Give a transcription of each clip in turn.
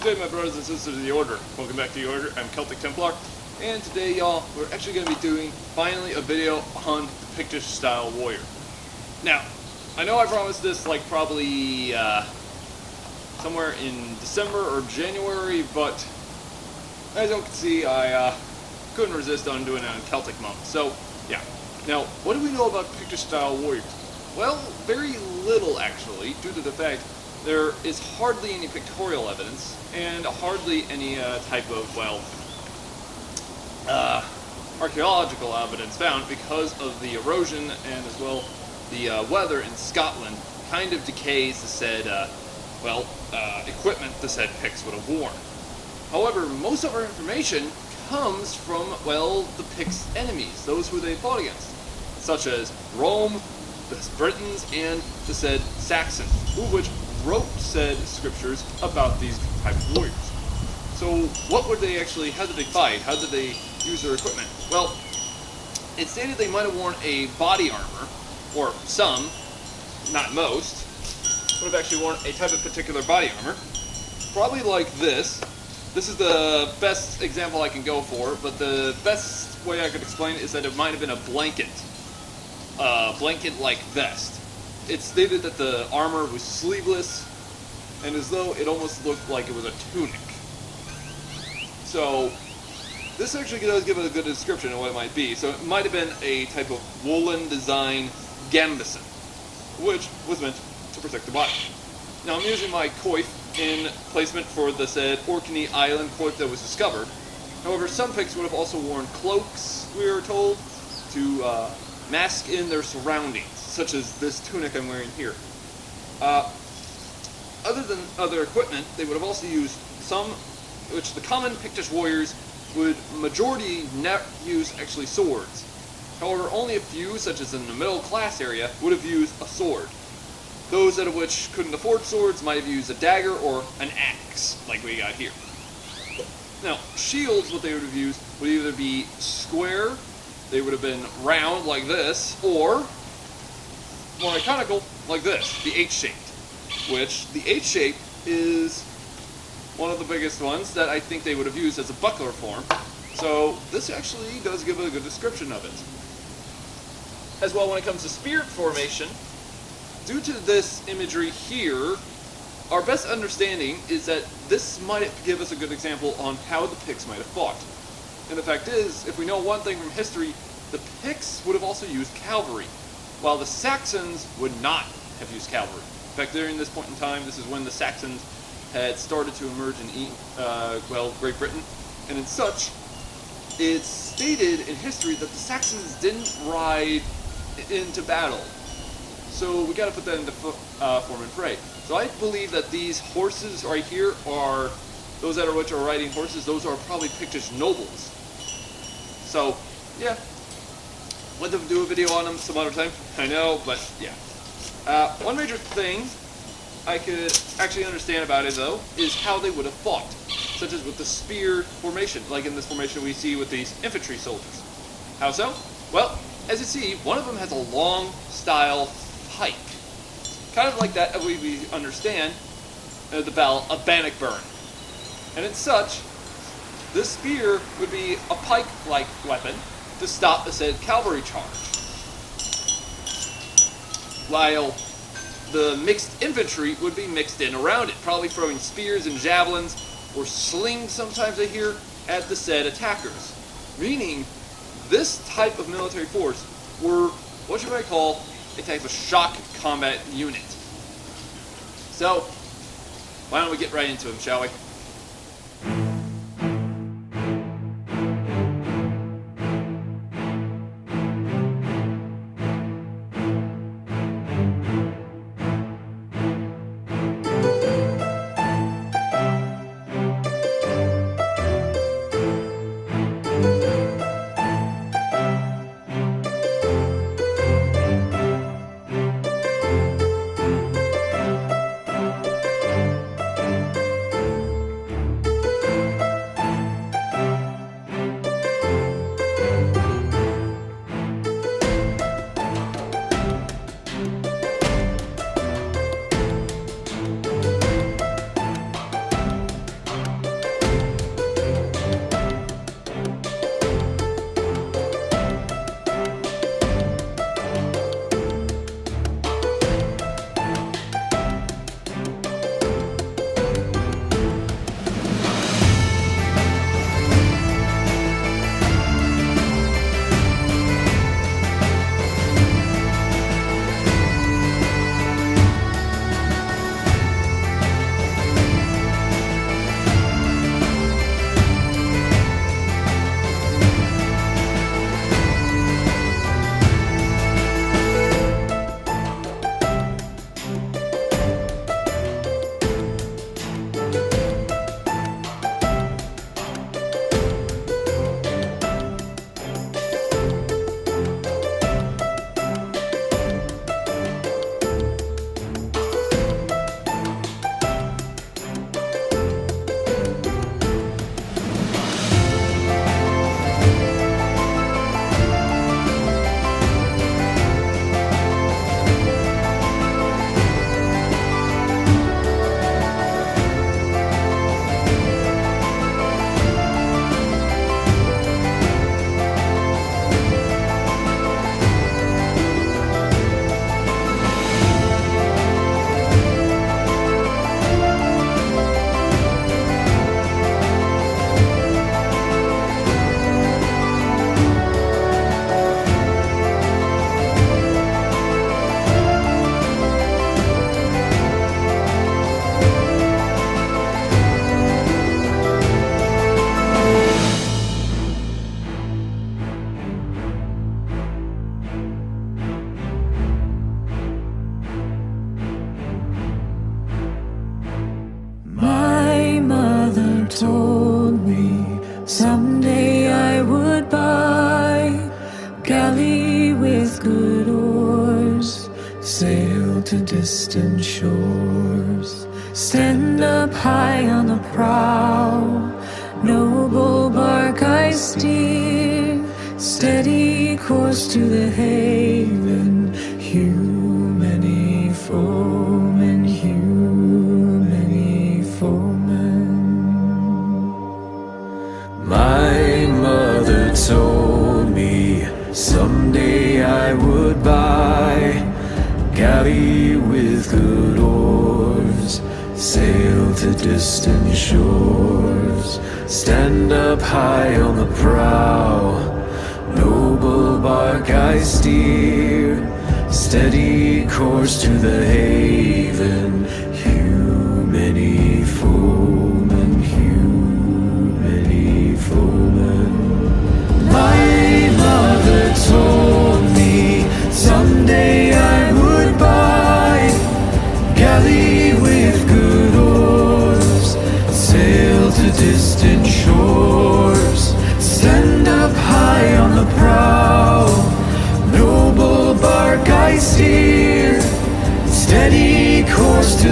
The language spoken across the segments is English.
Good day, my brothers and sisters of the Order. Welcome back to the Order. I'm Celtic Templar, and today, y'all, we're actually going to be doing, finally, a video on the Pictish style warrior. Now, I know I promised this, like, probably, somewhere in December or January, but as you can see, I, couldn't resist on doing it on Celtic month. So, yeah. Now, what do we know about Pictish style warriors? Well, very little, actually, due to the fact there is hardly any pictorial evidence, and hardly any type of, well, archaeological evidence found because of the erosion and as well the weather in Scotland kind of decays the said, equipment the said Picts would have worn. However, most of our information comes from, well, the Picts' enemies, those who they fought against, such as Rome, the Britons, and the said Saxons, who which wrote said scriptures about these type of warriors. So what would they actually, how did they fight? How did they use their equipment? Well, it stated they might have worn a body armor, or some, not most, would have actually worn a type of particular body armor, probably like this. This is the best example I can go for, but the best way I could explain it is that it might have been a blanket-like vest. It stated that the armor was sleeveless, and as though it almost looked like it was a tunic. So, this actually does give a good description of what it might be. So it might have been a type of woolen design gambeson, which was meant to protect the body. Now I'm using my coif in placement for the said Orkney Island coif that was discovered. However, some Picts would have also worn cloaks, we are told, to mask in their surroundings, such as this tunic I'm wearing here. Other than other equipment, they would have also used some, which the common Pictish warriors would majority not use actually swords. However, only a few, such as in the middle class area, would have used a sword. Those out of which couldn't afford swords might have used a dagger or an axe, like we got here. Now, shields, what they would have used, would either be square, they would have been round like this, or more iconical like this, the H-shaped. Which, the H-shape is one of the biggest ones that I think they would have used as a buckler form. So, this actually does give a good description of it. As well, when it comes to spear formation, due to this imagery here, our best understanding is that this might give us a good example on how the Picts might have fought. And the fact is, if we know one thing from history, the Picts would have also used cavalry, while the Saxons would not have used cavalry. In fact, during this point in time, this is when the Saxons had started to emerge in, Great Britain, and in such, it's stated in history that the Saxons didn't ride into battle. So we got to put that into form and fray. So I believe that these horses right here are, those that are which are riding horses, those are probably Pictish nobles. So, yeah. Let them do a video on them some other time. I know, but yeah. One major thing I could actually understand about it, though, is how they would have fought, such as with the spear formation, like in this formation we see with these infantry soldiers. How so? Well, as you see, one of them has a long style pike, kind of like that we understand the Battle of Bannockburn. And in such, this spear would be a pike-like weapon to stop the said cavalry charge, while the mixed infantry would be mixed in around it, probably throwing spears and javelins, or slings sometimes I hear, at the said attackers. Meaning, this type of military force were what you might call a type of shock combat unit. So, why don't we get right into them, shall we? to distant shores. Stand up high on the prow, noble bark I steer, steady course to the haven, hew many foemen, hew many foemen. My mother told me someday I would buy galley with good oars, sail to distant shores, stand up high on the prow, noble bark I steer, steady course to the haven, hew many foemen, hew many foemen. My mother told me someday I would buy galley with good oars, sail to distant shores, stand up high on the prow, noble bark I steer, steady course to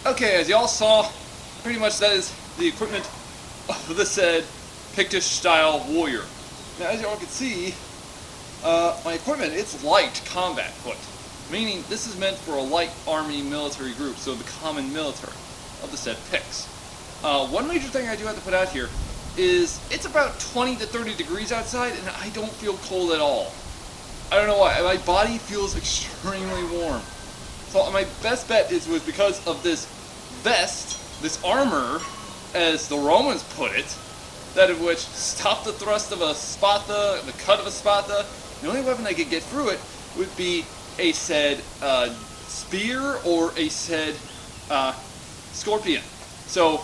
Okay, as y'all saw, pretty much that is the equipment of the said Pictish style warrior. Now, as y'all can see, my equipment, it's light combat foot, meaning this is meant for a light army military group, so the common military of the said Picts. One major thing I do have to put out here is it's about 20 to 30 degrees outside, and I don't feel cold at all. I don't know why. My body feels extremely warm. So my best bet was because of this vest, this armor, as the Romans put it, that of which stopped the thrust of a spatha, the cut of a spatha. The only weapon I could get through it would be a said spear or a said scorpion. So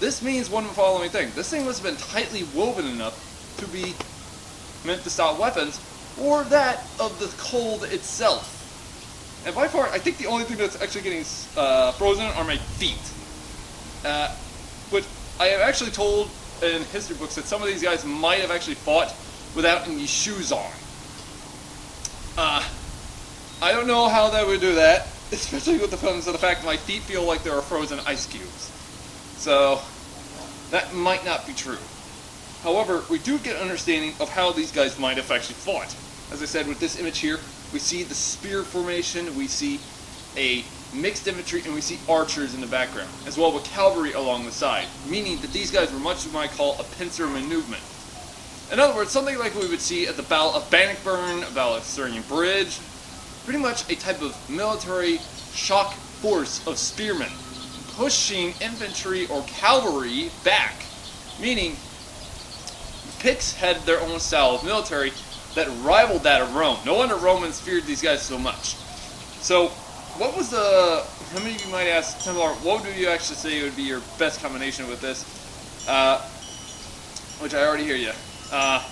this means one of the following things. This thing must have been tightly woven enough to be meant to stop weapons, or that of the cold itself. And by far, I think the only thing that's actually getting frozen are my feet. But I have actually told in history books that some of these guys might have actually fought without any shoes on. I don't know how that would do that, especially with the fact that my feet feel like there are frozen ice cubes. So, that might not be true. However, we do get an understanding of how these guys might have actually fought. As I said, with this image here, we see the spear formation, we see a mixed infantry, and we see archers in the background, as well with cavalry along the side, meaning that these guys were much what we might call a pincer movement. In other words, something like we would see at the Battle of Bannockburn, the Battle of Stirling Bridge, pretty much a type of military shock force of spearmen, pushing infantry or cavalry back, meaning the Picts had their own style of military that rivaled that of Rome. No wonder Romans feared these guys so much. So, what was how many of you might ask, Templar, what would you actually say would be your best combination with this? Which I already hear you. I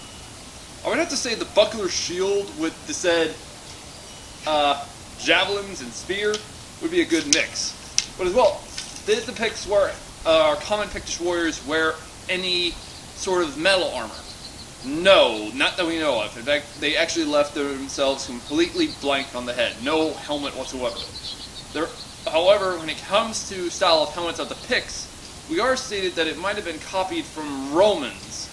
would have to say the buckler shield with the said javelins and spear would be a good mix. But as well, did the Picts our common Pictish warriors wear any sort of metal armor? No, not that we know of. In fact, they actually left themselves completely blank on the head. No helmet whatsoever. However, when it comes to style of helmets of the Picts, we are stated that it might have been copied from Romans'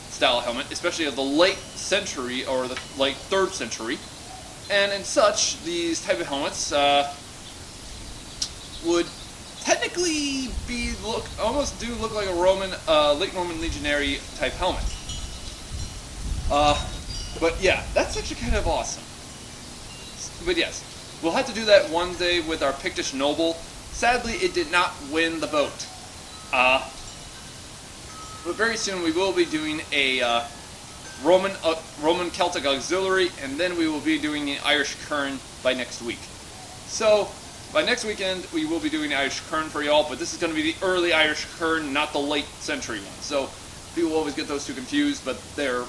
style helmet, especially of the late century or the late 3rd century. And in such, these type of helmets would technically almost do look like a Roman, late Roman legionary type helmet. But yeah, that's actually kind of awesome. But yes, we'll have to do that one day with our Pictish noble. Sadly, it did not win the vote. But very soon we will be doing a Roman Celtic auxiliary, and then we will be doing an Irish kern by next week. So, by next weekend, we will be doing Irish kern for y'all, but this is going to be the early Irish kern, not the late century one. So, people always get those two confused, but they're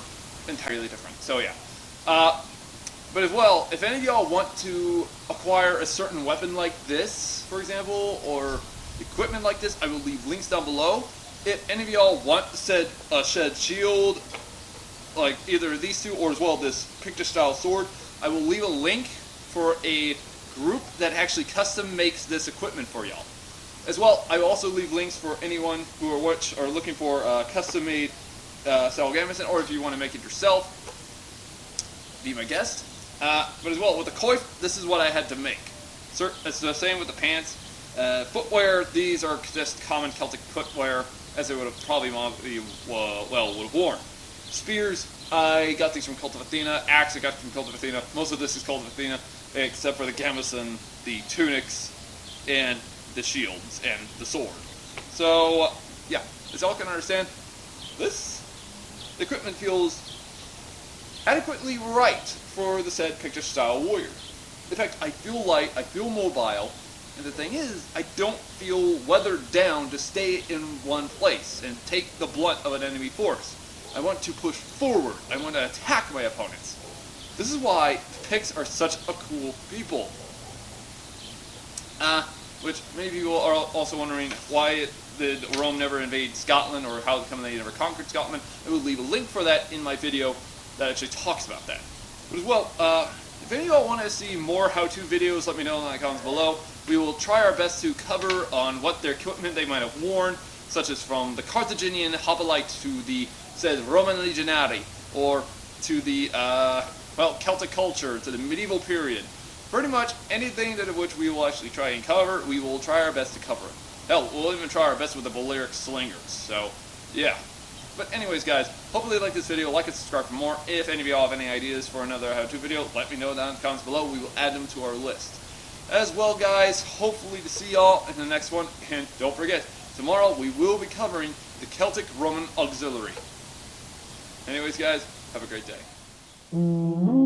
entirely different. So, yeah. But as well, if any of y'all want to acquire a certain weapon like this, for example, or equipment like this, I will leave links down below. If any of y'all want said shed shield, like either of these two, or as well this Pictish style sword, I will leave a link for a group that actually custom makes this equipment for y'all. As well, I will also leave links for anyone who are looking for custom made style gamison, or if you want to make it yourself, be my guest. But as well, with the coif, this is what I had to make. It's the same with the pants. Footwear, these are just common Celtic footwear, as they would have probably would have worn. Spears, I got these from Cult of Athena. Axe, I got from Cult of Athena. Most of this is Cult of Athena, except for the gambeson, the tunics, and the shields, and the sword. So, yeah, as y'all can understand, this equipment feels adequately right for the said Pictish style warrior. In fact, I feel light, I feel mobile, and the thing is, I don't feel weathered down to stay in one place and take the blunt of an enemy force. I want to push forward. I want to attack my opponents. This is why Picts are such a cool people. Which many people are also wondering why did Rome never invade Scotland, or how come they never conquered Scotland. I will leave a link for that in my video that actually talks about that. But as well, if any of y'all want to see more how-to videos, let me know in the comments below. We will try our best to cover on what their equipment they might have worn, such as from the Carthaginian hoplite to the said Roman legionary, or to the Celtic culture, to the medieval period. Pretty much anything that of which we will actually try and cover, we will try our best to cover it. Hell, we'll even try our best with the Balearic slingers. So, yeah. But anyways, guys, hopefully you like this video. Like and subscribe for more. If any of y'all have any ideas for another how-to video, let me know down in the comments below. We will add them to our list. As well, guys, hopefully to see y'all in the next one. And don't forget, tomorrow we will be covering the Celtic Roman Auxiliary. Anyways, guys, have a great day.